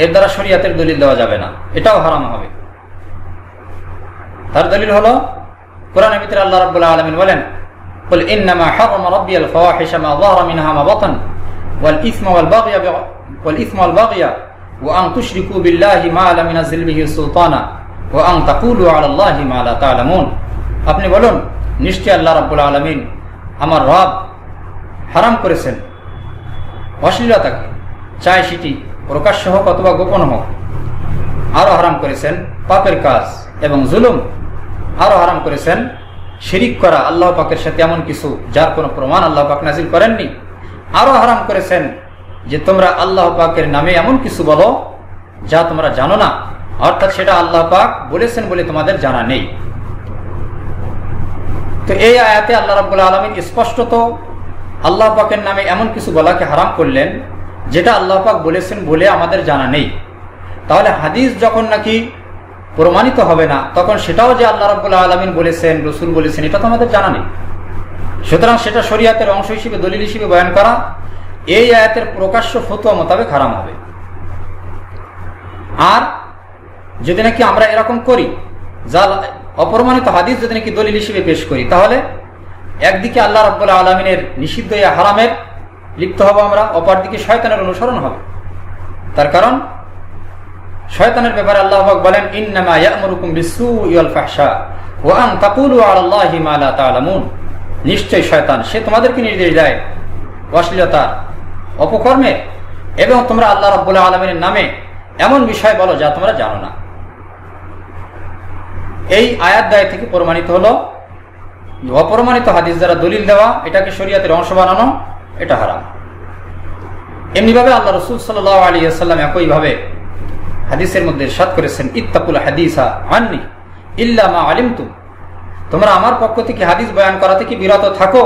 A: এর দ্বারা শরীয়তের দলিল দেওয়া যাবে না, এটাও হারাম হবে। তার দলিল হলো কোরআনের ভিতরে আল্লাহ রাব্বুল আলামিন বলেন, কুল ইন্নামা হারামা রাব্বিয়াল ফাওয়াহিশা মা যাহারা মিনহা মা বাতান ওয়াল ইসমা ওয়াল বাগয়া ওয়া আন তুশরিকু বিল্লাহি মা লাম ইউনাজ্জিল বিহি সুলতানা ওয়া আন তাকুলু আলাল্লাহি মা লা তা'লামুন। আপনি বলুন, নিশ্চয় আল্লাহ রাব্বুল আলামিন আমার রব হারাম করেছেন অশ্লীলতাকে, চাই সেটি প্রকাশ্য হোক অথবা গোপন হোক। আরো হারাম করেছেন পাপের কাজ এবং জুলুম। আরো হারাম করেছেন শিরিক করা আল্লাহ পাকের সাথে এমন কিছু যার কোনো প্রমাণ আল্লাহ পাক নাজিল করেননি। আরো হারাম করেছেন যে তোমরা আল্লাহ পাকের নামে এমন কিছু বলো যা তোমরা জানো না, অর্থাৎ সেটা আল্লাহ পাক বলেছেন বলে তোমাদের জানা নেই। তো এই আয়াতে আল্লাহ রাব্বুল আলামিন স্পষ্টত আল্লাহ পাকের নামে এমন কিছু বলাকে হারাম করলেন যেটা আল্লাহ পাক বলেছেন বলে আমাদের জানা নেই। তাহলে হাদিস যখন নাকি প্রমাণিত হবে না, তখন সেটাও যে আল্লাহ রাব্বুল আলামিন বলেছেন, রাসূল বলেছেন, এটা তো আমাদের জানা নেই। সুতরাং সেটা শরীয়তের অংশ হিসেবে, দলিল হিসেবে বয়ান করা এই আয়াতের প্রকাশ্য ফতোয়া মোতাবেক হারাম হবে। আর যদি নাকি আমরা এরকম করি, যা অপ্রমাণিত হাদিস যদি নাকি দলিল হিসেবে পেশ করি, তাহলে একদিকে আল্লাহ রাব্বুল আলামিনের নিষিদ্ধ এই হারামের লিপ্ত হব আমরা, অপরদিকে শয়তানের অনুসরণ হবে। তার কারণ শয়তানের ব্যাপারে আল্লাহ পাক বলেন, ইন্নামা ইয়া'মুরুকুম বিস-সু'i ওয়াল ফাহশা ওয়া আন তাকুলু আলাল্লাহি মা লা তা'লামুন, নিশ্চয় শয়তান সে তোমাদেরকে নির্দেশ দেয় অশ্লীলতা, অপকর্মে, এবং তোমরা আল্লাহ রাব্বুল আলামিনের নামে এমন বিষয় বলো যা তোমরা জানো না। এই আয়াত দায় থেকে প্রমাণিত হলো অপ্রমাণিত হাদিস দ্বারা দলিল দেওয়া, এটাকে শরীয়তের অংশ বানানো, এটা হারাম। এমনিভাবে আল্লাহ রাসূল সাল্লাল্লাহু আলাইহি ওয়াসাল্লাম একইভাবে হাদিসের মধ্যে ইরশাদ করেছেন, ইত্তাকুল হাদিসা আন্নি ইল্লা মা আলিমতুম, তোমরা আমার পক্ষ থেকে হাদিস বয়ান করা থেকে বিরত থাকো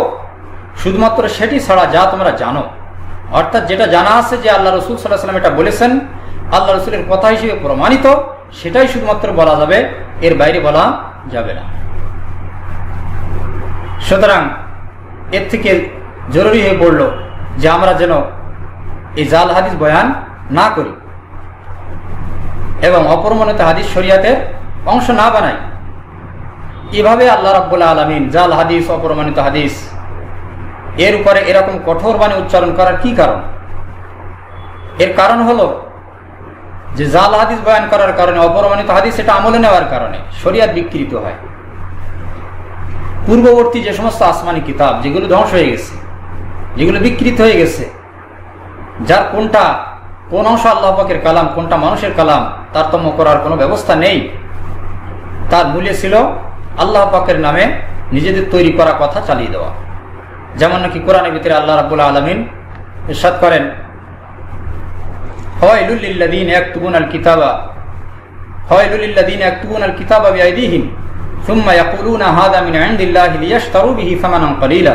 A: শুধুমাত্র সেটি ছাড়া যা তোমরা জানো। অর্থাৎ যেটা জানা আছে যে আল্লাহ রাসূল সাল্লাল্লাহু আলাইহি ওয়াসাল্লাম এটা বলেছেন, আল্লাহ রাসূলের কথা হিসেবে প্রমাণিত, সেটাই শুধুমাত্র বলা যাবে, এর বাইরে বলা যাবে না। সুতরাং এর থেকে জরুরি হয়ে পড়ল যে আমরা যেন এই জাল হাদিস বয়ান না করি এবং অপ্রমাণিত হাদিস শরীয়তের অংশ না বানাই। এভাবে আল্লাহ রাব্বুল আলামিন জাল হাদিস, অপ্রমাণিত হাদিস এর উপরে এরকম কঠোর বাণী উচ্চারণ করার কি কারণ? এর কারণ হলো যে জাল হাদিস বয়ান করার কারণে, অপ্রমাণিত হাদিস এটা আমলে নেওয়ার কারণে শরিয়াত বিকৃত হয়। পূর্ববর্তী যে সমস্ত আসমানি কিতাব যেগুলো ধ্বংস হয়ে গেছে, যেগুলো বিকৃত হয়ে গেছে, যার কোন অংশ আল্লাহ পাকের কালাম, কোনটা মানুষের কালাম তারতম্য করার কোনো ব্যবস্থা নেই, তার মূলে ছিল আল্লাহ পাকের নামে নিজেদের তৈরি করা কথা চালিয়ে দেওয়া। যেমন নাকি কোরআনের ভিতরে আল্লাহ রাব্বুল আলামিন ইরশাদ করেন, ফাওয়াইলুল লিল্লাযীনা ইয়াকতুবুনাল কিতাবা বিআইদিহিম সুম্মা ইয়াকুলুনা হাযা মিন ইনদিল্লাহি লিয়াশতারু বিহি সামানান ক্বালীলা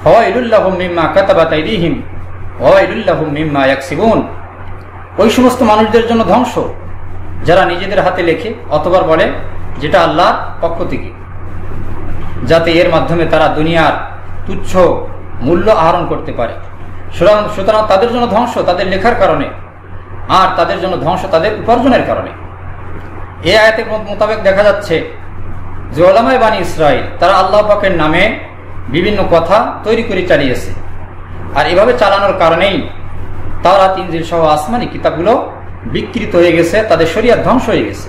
A: ফাওয়াইলুল লাহুম মিম্মা কাতাবাত আইদিহিম ওয়া ওয়াইলুল লাহুম মিম্মা ইয়াকসিবুন। ওই সমস্ত মানুষদের জন্য ধ্বংস যারা নিজেদের হাতে লেখে অথবা বলে যেটা আল্লাহর পক্ষ থেকে, যাতে এর মাধ্যমে তারা দুনিয়ার তুচ্ছ মূল্য আহরণ করতে পারে। সুতরাং তাদের জন্য ধ্বংস তাদের লেখার কারণে, আর তাদের জন্য ধ্বংস তাদের উপার্জনের কারণে। এই আয়াতের মোতাবেক দেখা যাচ্ছে যে উলামায়ে বানী ইসরাইল তারা আল্লাহ পাকের নামে বিভিন্ন কথা তৈরি করে চালিয়েছে, আর এভাবে চালানোর কারণেই তাওরাত, ইনজিল সহ আসমানি কিতাবগুলো বিকৃত হয়ে গেছে, তাদের শরিয়াত ধ্বংস হয়ে গেছে।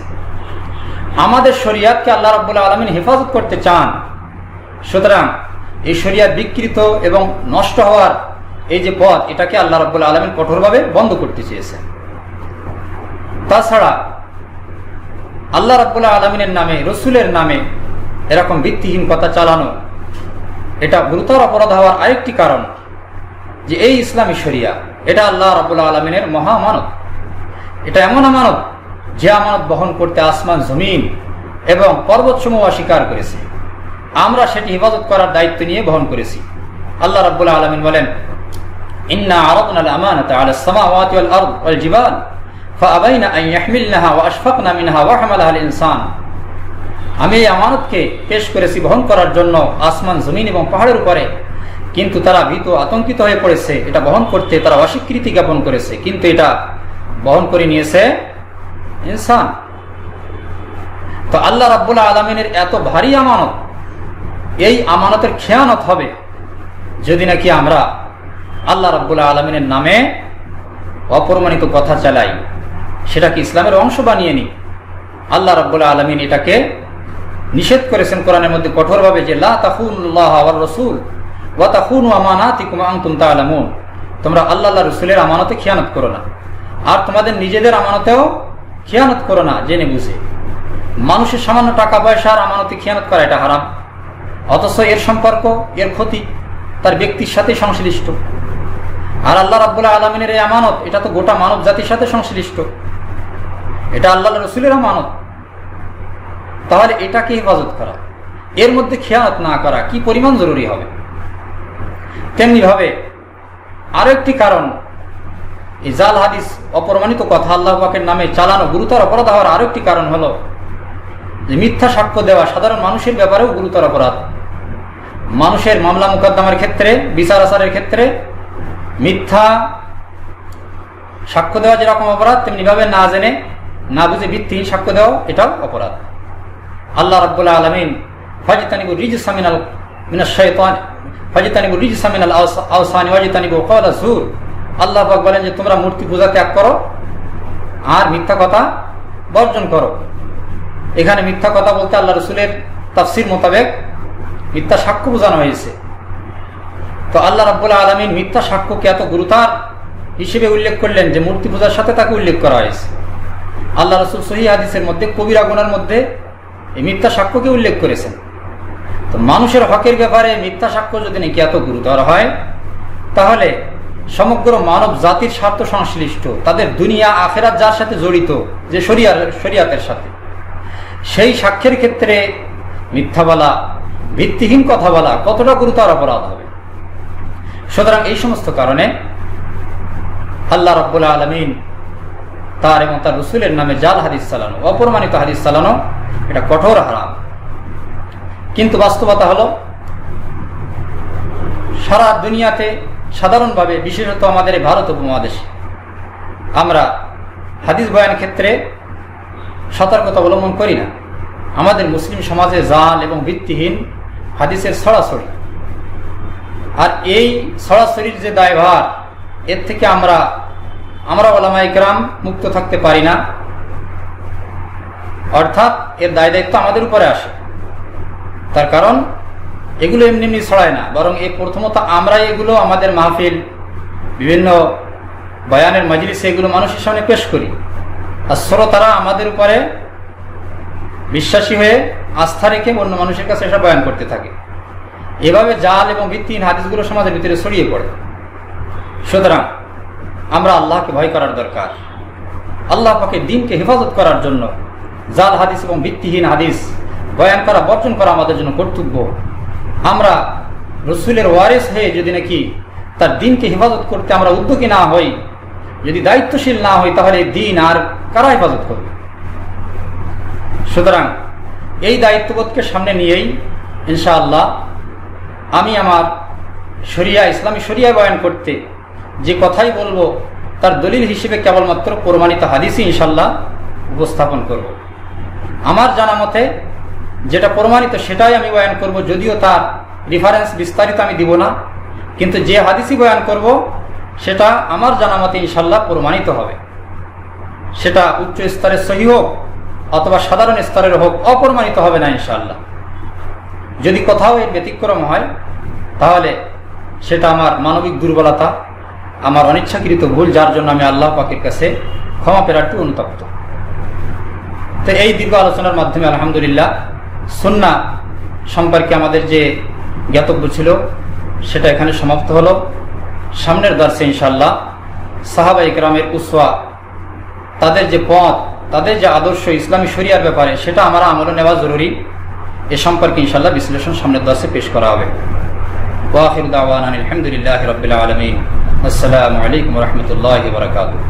A: আমাদের শরিয়াতকে আল্লাহ রাব্বুল আলামিন হেফাজত করতে চান, সুতরাং এই শরিয়াত বিকৃত এবং নষ্ট হওয়ার এই যে পথ, এটাকে আল্লাহ রাব্বুল আলামিন কঠোরভাবে বন্ধ করতে চেয়েছেন। তাছাড়া আল্লাহ রাব্বুল আলামিনের নামে, রসুলের নামে এরকম ভিত্তিহীন কথা চালানো, এটা গুরুতর অপরাধ হওয়ার আরেকটি কারণ যে এই ইসলামী শরিয়া এটা আল্লাহ রাব্বুল আলামিনের মহা আমানত। এটা এমন আমানত যে আমানত বহন করতে আসমান, জমিন এবং পর্বতসমূহ অস্বীকার করেছে। আমরা সেটি হেফাজত করার দায়িত্ব নিয়ে বহন করেছি। আল্লাহ রাব্বুল আলামিন বলেন, ইন্না আরাদনাল আমানাতা আলাস সামাওয়াতি ওয়াল আরদ ওয়াল জিবাল ফাআবাইনা আন ইয়াহমিলনাহা ওয়া আশফাকনা মিনহা ওয়া হামালাহাল ইনসান। আমি এই আমানতকে পেশ করেছি বহন করার জন্য আসমান, জমিন এবং পাহাড়ের উপরে, কিন্তু তারা ভীত আতঙ্কিত হয়ে পড়েছে। এটা বহন করতে তারা অস্বীকৃতি জ্ঞাপন করেছে, কিন্তু এটা বহন করে নিয়েছে ইনসান। তো আল্লাহ রাব্বুল আলামিনের এত ভারী আমানত, এই আমানতের খেয়ানত হবে যদি নাকি আমরা আল্লাহ রাব্বুল আলামিনের নামে অপ্রমাণিত কথা চালাই, সেটাকে ইসলামের অংশ বানিয়ে নিই। আল্লাহ রাব্বুল আলামিন এটাকে নিষেধ করেছেন কোরআনের মধ্যে কঠোরভাবে, যে লা তাখুনুল্লাহ ওয়ার রাসূল ওয়া তাখুনু আমানাতিকুম ওয়া আনতুম তা'লামুন। তোমরা আল্লাহ রাসূলের আমানতে খেয়ানত করো না, আর তোমাদের নিজেদের আমানতেও খেয়ানত করো না জেনে বুঝে। মানুষের সামান্য টাকা পয়সার আমানতে খেয়ানত করা এটা হারাম, অথচ এর সম্পর্ক, এর ক্ষতি তার ব্যক্তির সাথে সংশ্লিষ্ট। আর আল্লাহ রাব্বুল আলামিনের এই আমানত, এটা তো গোটা মানব জাতির সাথে সংশ্লিষ্ট, এটা আল্লাহ রাসূলের আমানত। তাহলে এটাকে হেফাজত করা, এর মধ্যে খেয়ানত না করা কি পরিমাণ জরুরি হবে। তেমনি ভাবে আরো একটি কারণ, এই জাল হাদিস, অপ্রমাণিত কথা আল্লাহ পাকের নামে চালানো গুরুতর অপরাধ হওয়ার আরো একটি কারণ হলো যে মিথ্যা সাক্ষ্য দেওয়া সাধারণ মানুষের ব্যাপারেও গুরুতর অপরাধ। মানুষের মামলা মোকদ্দমার ক্ষেত্রে, বিচার আচারের ক্ষেত্রে মিথ্যা সাক্ষ্য দেওয়া যেরকম অপরাধ, তেমনি ভাবে না জেনে না বুঝে ভিত্তিহীন সাক্ষ্য দেওয়া এটাও অপরাধ। আল্লাহ রাব্বুল আলামিন ফাজতানিবু রিজসা মিনাশ শাইতান ফাজতানিবু রিজসা মিনাল আওসানি ওয়াজতানিবু ক্বাওলা যুর। আল্লাহ পাক বলেন যে তোমরা মূর্তি পূজা ত্যাগ করো আর মিথ্যা কথা বর্জন করো। এখানে মিথ্যা কথা বলতে আল্লাহ রাসূলের তাফসীর মোতাবেক মিথ্যা সাক্ষ্য বোঝানো হয়েছে। তো আল্লাহ রাব্বুল আলামিন মিথ্যা সাক্ষ্যকে এত গুরুতর হিসেবে উল্লেখ করলেন যে মূর্তি পূজার সাথে তাকে উল্লেখ করা হয়েছে। আল্লাহ রাসূল সহিহ হাদিসের মধ্যে কবিরা গুনার মধ্যে এই মিথ্যা সাক্ষ্যকে উল্লেখ করেছেন। তো মানুষের হকের ব্যাপারে মিথ্যা সাক্ষ্য যদি নাকি এত গুরুতর হয়, তাহলে সমগ্র মানব জাতির স্বার্থ সংশ্লিষ্ট, তাদের দুনিয়া আখেরাত যার সাথে জড়িত, যে শরিয়াতের সাথে, সেই সাক্ষ্যের ক্ষেত্রে মিথ্যা বলা, ভিত্তিহীন কথা বলা কতটা গুরুতর অপরাধ হবে। সুতরাং এই সমস্ত কারণে আল্লাহ রাব্বুল আলামিন তার এবং তার রাসূলের নামে জাল হাদিস চালানো, অপ্রমাণিত হাদিস চালানো, এটা কঠোর হারাম। কিন্তু বাস্তবতা হলো সারা দুনিয়াতে সাধারণভাবে, বিশেষত আমাদের এই ভারত উপমহাদেশে, আমরা হাদিস বয়ান ক্ষেত্রে সতর্কতা অবলম্বন করি না। আমাদের মুসলিম সমাজে জাল এবং ভিত্তিহীন হাদিসের ছড়াছড়ি। আর এই সরাসরির যে দায়ভার, এর থেকে আমরা ওলামায়ে কেরাম মুক্ত থাকতে পারি না। অর্থাৎ এর দায় দায়িত্ব আমাদের উপরে আসে। তার কারণ এগুলো এমনি এমনি ছড়ায় না, বরং প্রথমত আমরাই এগুলো আমাদের মাহফিল, বিভিন্ন বয়ানের মাজলিসে এগুলো মানুষের সামনে পেশ করি, আর শ্রোতারা আমাদের উপরে বিশ্বাসী হয়ে আস্থা রেখে অন্য মানুষের কাছে এসব বয়ান করতে থাকে। এভাবে জাল এবং ভিত্তিহীন হাদিসগুলো সমাজের ভিতরে ছড়িয়ে পড়ে। সুতরাং আমরা আল্লাহকে ভয় করার দরকার। আল্লাহ পাকে দ্বীনকে হেফাজত করার জন্য জাল হাদিস এবং ভিত্তিহীন হাদিস বয়ান করা, বর্জন করা আমাদের জন্য কর্তব্য। আমরা রসুলের ওয়ারিস হয়ে যদি নাকি তার দ্বীনকে হেফাজত করতে আমরা উদ্যোগী না হই, যদি দায়িত্বশীল না হই, তাহলে দ্বীন আর কারা হেফাজত করবে? সুতরাং এই দায়িত্ববোধকে সামনে নিয়েই ইনশাআল্লাহ আমি আমার ইসলামী শরিয়া বয়ান করতে যে কথাই বলবো তার দলিল হিসেবে কেবলমাত্র প্রমাণিত হাদিসই ইনশাআল্লাহ উপস্থাপন করব। আমার জানা মতে যেটা প্রমাণিত সেটাই আমি বয়ান করব, যদিও তার রেফারেন্স বিস্তারিত আমি দিব না, কিন্তু যে হাদিসই বয়ান করব সেটা আমার জানা মতে ইনশাআল্লাহ প্রমাণিত হবে। সেটা উচ্চ স্তরের সহিহ হোক অথবা সাধারণ স্তরের হোক, অপ্রমাণিত হবে না ইনশাআল্লাহ। যদি কোথাও এর ব্যতিক্রম হয় তাহলে সেটা আমার মানবিক দুর্বলতা, আমার অনিচ্ছাকৃত ভুল, যার জন্য আমি আল্লাহ পাকের কাছে ক্ষমা প্রার্থী, অনুতপ্ত। তো এই দীর্ঘ আলোচনার মাধ্যমে আলহামদুলিল্লাহ সুন্নাহ সম্পর্কে আমাদের যে জ্ঞাতব্য ছিল সেটা এখানে সমাপ্ত হলো। সামনের দর্শে ইনশাআল্লাহ সাহাবা ইকরামের উসওয়া, তাদের যে পথ, তাদের যে আদর্শ ইসলামী শরিয়ার ব্যাপারে, সেটা আমরা আমলে নেওয়া জরুরি। এ সম্পর্কে ইনশাআল্লাহ বিশ্লেষণ সামনের দর্শে পেশ করা হবে। ওয়া আখিরু দাওয়ানা আলহামদুলিল্লাহি রাব্বিল আলামিন। আসসালামু আলাইকুম ওয়া রাহমাতুল্লাহি ওয়া বারাকাতুহু।